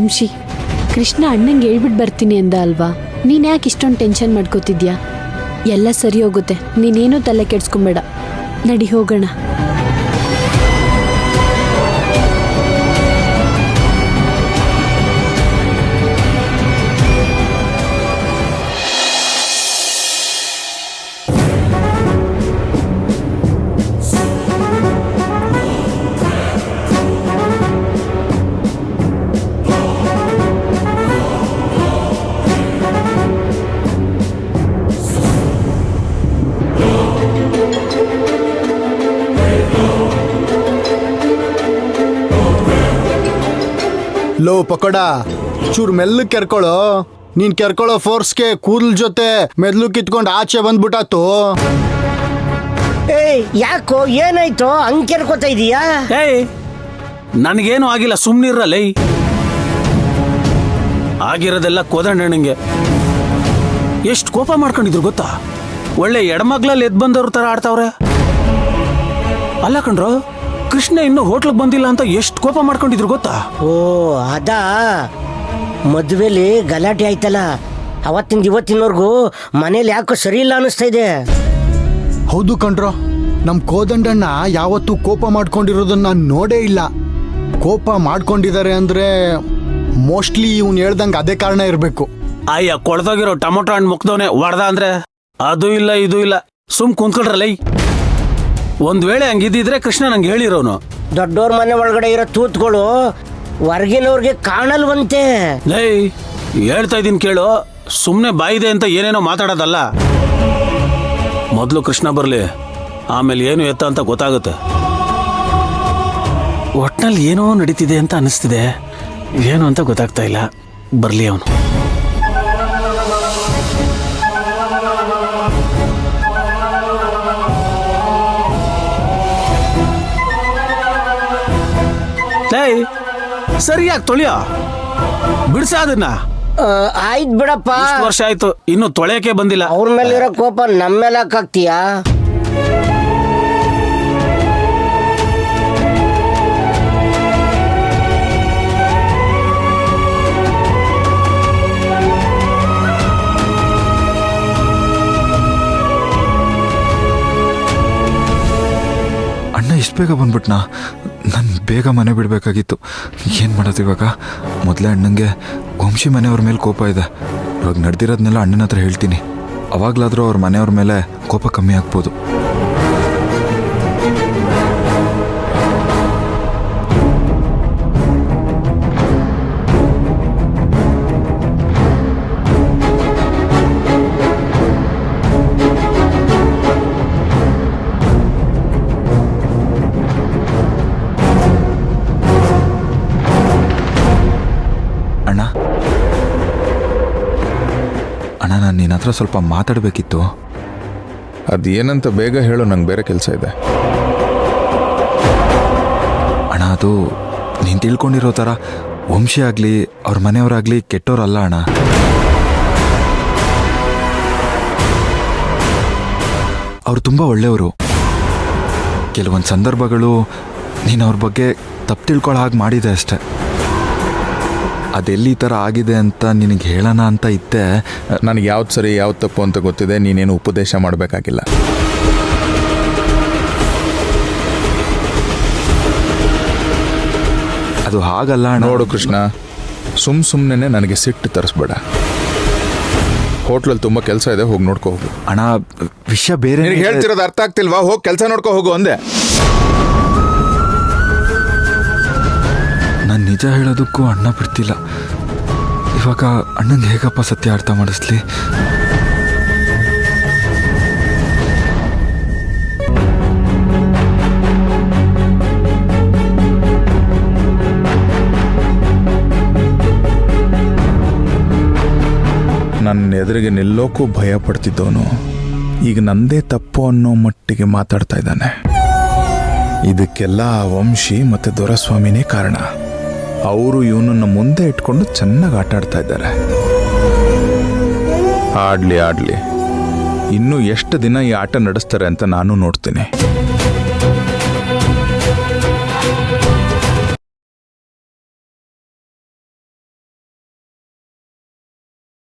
ವಂಶಿ, ಕೃಷ್ಣ ಅಣ್ಣಂಗೆ ಹೇಳ್ಬಿಟ್ಟು ಬರ್ತೀನಿ ಅಂದ ಅಲ್ವಾ, ನೀನು ಯಾಕೆ ಇಷ್ಟೊಂದು ಟೆನ್ಷನ್ ಮಾಡ್ಕೋತಿದ್ಯಾ? ಎಲ್ಲ ಸರಿ ಹೋಗುತ್ತೆ, ನೀನೇನೂ ತಲೆ ಕೆಡ್ಸ್ಕೊಂಬೇಡ. ನಡಿ ಹೋಗೋಣ. ಲೋ ಪಕೋಡ, ಚೂರ್ ಮೆಲ್ಲಕ್ ಕೆರ್ಕೊಳ್ಳೋ. ನೀನ್ ಕೆರ್ಕೊಳ್ಳೋ ಫೋರ್ಸ್ಗೆ ಕೂದಲ್ ಜೊತೆ ಮೆದ್ಲು ಕಿತ್ಕೊಂಡು ಆಚೆ ಬಂದ್ಬಿಟ್ಟಾತು. ಯಾಕೋ ಏನಾಯ್ತು ಹಂಗ್ ಕೆರ್ಕೋತಾ ಇದೀಯಾ? ನನಗೇನು ಆಗಿಲ್ಲ, ಸುಮ್ನಿರಲ್ಲ. ಆಗಿರೋದೆಲ್ಲ ಕೋದಂಡಣ್ಣಂಗೆ. ಎಷ್ಟು ಕೋಪ ಮಾಡ್ಕೊಂಡಿದ್ರು ಗೊತ್ತಾ? ಒಳ್ಳೆ ಎಡಮಗ್ಲಲ್ಲಿ ಎದ್ ಬಂದವ್ರ ತರ ಆಡ್ತಾವ್ರೆ. ಅಲ್ಲ ಕಣ್ರು, ಕೃಷ್ಣ ಇನ್ನು ಹೋಟ್ಲಿಗೆ ಬಂದಿಲ್ಲ ಅಂತ ಎಷ್ಟು ಕೋಪ ಮಾಡ್ಕೊಂಡಿದ್ರು ಗೊತ್ತಾ? ಓ ಅದಾ, ಮದ್ವೆಲಿ ಗಲಾಟೆ ಆಯ್ತಲ್ಲ, ಅವತ್ತಿಂದ ಇವತ್ತಿನವರೆಗೂ ಮನೇಲಿ ಯಾಕೋ ಸರಿ ಇಲ್ಲ ಅನಿಸ್ತಾ ಇದೆ. ಹೌದು ಕಣ್ರೋ, ನಮ್ ಕೋದಂಡಣ್ಣ ಯಾವತ್ತೂ ಕೋಪ ಮಾಡ್ಕೊಂಡಿರೋದನ್ನ ನಾನ್ ನೋಡೇ ಇಲ್ಲ. ಕೋಪ ಮಾಡ್ಕೊಂಡಿದ್ದಾರೆ ಅಂದ್ರೆ ಮೋಸ್ಟ್ಲಿ ಇವ್ನು ಹೇಳ್ದಂಗೆ ಅದೇ ಕಾರಣ ಇರ್ಬೇಕು. ಅಯ್ಯ, ಕೊಳ್ದೋಗಿರೋ ಟೊಮೊಟೊ ಹಣ್ಣು ಮುಕ್ದವನೆ ಹೊಡ್ದ ಅಂದ್ರೆ ಅದು ಇಲ್ಲ ಇದು ಇಲ್ಲ, ಸುಮ್ ಕುಂತ್ಕೊಳ್ರಲ್ಲ. ಒಂದ್ ವೇಳೆ ಹಂಗಿದ್ದಿದ್ರೆ ಕೃಷ್ಣ ನಂಗೆ ಹೇಳಿರೋನು. ದೊಡ್ಡೋರ್ ಮನೆ ಒಳಗಡೆ ಇರೋ ತೂತ್ಗಳು ಹೊರ್ಗಿನವ್ರಿಗೆ ಕಾಣಲ್ವಂತೆ. ಹೇಳ್ತಾ ಇದೀನಿ ಕೇಳು, ಸುಮ್ನೆ ಬಾಯಿದೆ ಅಂತ ಏನೇನೋ ಮಾತಾಡೋದಲ್ಲ. ಮೊದ್ಲು ಕೃಷ್ಣ ಬರ್ಲಿ, ಆಮೇಲೆ ಏನು ಎತ್ತ ಅಂತ ಗೊತ್ತಾಗುತ್ತೆ. ಒಟ್ನಲ್ಲಿ ಏನೋ ನಡೀತಿದೆ ಅಂತ ಅನಿಸ್ತಿದೆ, ಏನು ಅಂತ ಗೊತ್ತಾಗ್ತಾ ಇಲ್ಲ. ಬರ್ಲಿ ಅವನು. ಸರಿಯಾಗಿ ತೊಳೆಯೋ, ಬಿಡ್ಸ ಅದನ್ನ. ಆಯ್ತು ಬಿಡಪ್ಪ, ವರ್ಷ ಆಯ್ತು ಇನ್ನು ತೊಳೆಯಕ್ಕೆ ಬಂದಿಲ್ಲ. ಅವ್ರ ಮೇಲಿರೋ ಕೋಪ ನಮ್ಮ ಮೇಲೆ ಹಾಕ್ತೀಯಾ? ಅಣ್ಣ ಇಷ್ಟು ಬೇಗ ಬಂದ್ಬಿಟ್ನಾ? ನಾನು ಬೇಗ ಮನೆ ಬಿಡಬೇಕಾಗಿತ್ತು. ಏನು ಮಾಡೋದು ಇವಾಗ? ಮೊದಲೇ ಅಣ್ಣಂಗೆ ವಂಶಿ ಮನೆಯವ್ರ ಮೇಲೆ ಕೋಪ ಇದೆ. ಇವಾಗ ನಡೆದಿರೋದನ್ನೆಲ್ಲ ಅಣ್ಣನ ಹತ್ರ ಹೇಳ್ತೀನಿ, ಅವಾಗಲಾದರೂ ಅವ್ರ ಮನೆಯವ್ರ ಮೇಲೆ ಕೋಪ ಕಮ್ಮಿ ಆಗ್ಬೋದು. ಅಣ್ಣ, ನಾನು ನಿನ್ನ ಹತ್ರ ಸ್ವಲ್ಪ ಮಾತಾಡಬೇಕಿತ್ತು. ಅದೇನಂತ ಬೇಗ ಹೇಳು, ನಂಗೆ ಬೇರೆ ಕೆಲಸ ಇದೆ. ಅಣ್ಣ, ಅದು ನೀನು ತಿಳ್ಕೊಂಡಿರೋ ಥರ ವಂಶಿ ಆಗಲಿ ಅವ್ರ ಮನೆಯವರಾಗಲಿ ಕೆಟ್ಟೋರಲ್ಲ ಅಣ್ಣ. ಅವ್ರು ತುಂಬ ಒಳ್ಳೆಯವರು. ಕೆಲವೊಂದು ಸಂದರ್ಭಗಳು ನೀನು ಅವ್ರ ಬಗ್ಗೆ ತಪ್ಪು ತಿಳ್ಕೊಳ್ಳೋ ಹಾಗೆ ಮಾಡಿದೆ ಅಷ್ಟೆ. ಅದೆಲ್ಲಿ ಈ ಥರ ಆಗಿದೆ ಅಂತ ನಿನಗೆ ಹೇಳೋಣ ಅಂತ ಇದ್ದೆ. ನನಗೆ ಯಾವ್ದು ಸರಿ ಯಾವ್ದು ತಪ್ಪು ಅಂತ ಗೊತ್ತಿದೆ, ನೀನೇನು ಉಪದೇಶ ಮಾಡಬೇಕಾಗಿಲ್ಲ. ಅದು ಹಾಗಲ್ಲ ಅಣ್ಣ. ನೋಡು ಕೃಷ್ಣ, ಸುಮ್ಮನೆ ನನಗೆ ಸಿಟ್ಟು ತರಿಸ್ಬೇಡ. ಹೋಟ್ಲಲ್ಲಿ ತುಂಬ ಕೆಲಸ ಇದೆ, ಹೋಗಿ ನೋಡ್ಕೊ ಹೋಗು. ಅಣ್ಣ, ವಿಷಯ ಬೇರೆ. ನಿನಗೆ ಹೇಳ್ತಿರೋದು ಅರ್ಥ ಆಗ್ತಿಲ್ವಾ? ಹೋಗಿ ಕೆಲಸ ನೋಡ್ಕೊ ಹೋಗು ಅಂದೆ. ನಾನು ನಿಜ ಹೇಳೋದಕ್ಕೂ ಅಣ್ಣ ಬಿಡ್ತಿಲ್ಲ. ಇವಾಗ ಅಣ್ಣಂಗೆ ಹೇಗಪ್ಪ ಸತ್ಯ ಅರ್ಥ ಮಾಡಿಸ್ಲಿ? ನನ್ನ ಎದುರಿಗೆ ನಿಲ್ಲೋಕ್ಕೂ ಭಯ ಪಡ್ತಿದ್ದವನು ಈಗ ನಂದೇ ತಪ್ಪು ಅನ್ನೋ ಮಟ್ಟಿಗೆ ಮಾತಾಡ್ತಾ ಇದ್ದಾನೆ. ಇದಕ್ಕೆಲ್ಲ ವಂಶಿ ಮತ್ತು ದೊರೆಸ್ವಾಮಿನೇ ಕಾರಣ. ಅವರು ಇವನನ್ನು ಮುಂದೆ ಇಟ್ಕೊಂಡು ಚೆನ್ನಾಗಿ ಆಟ ಆಡ್ತಾ ಇದ್ದಾರೆ. ಆಡ್ಲಿ ಇನ್ನೂ ಎಷ್ಟು ದಿನ ಈ ಆಟ ನಡೆಸ್ತಾರೆ ಅಂತ ನಾನು ನೋಡ್ತೀನಿ.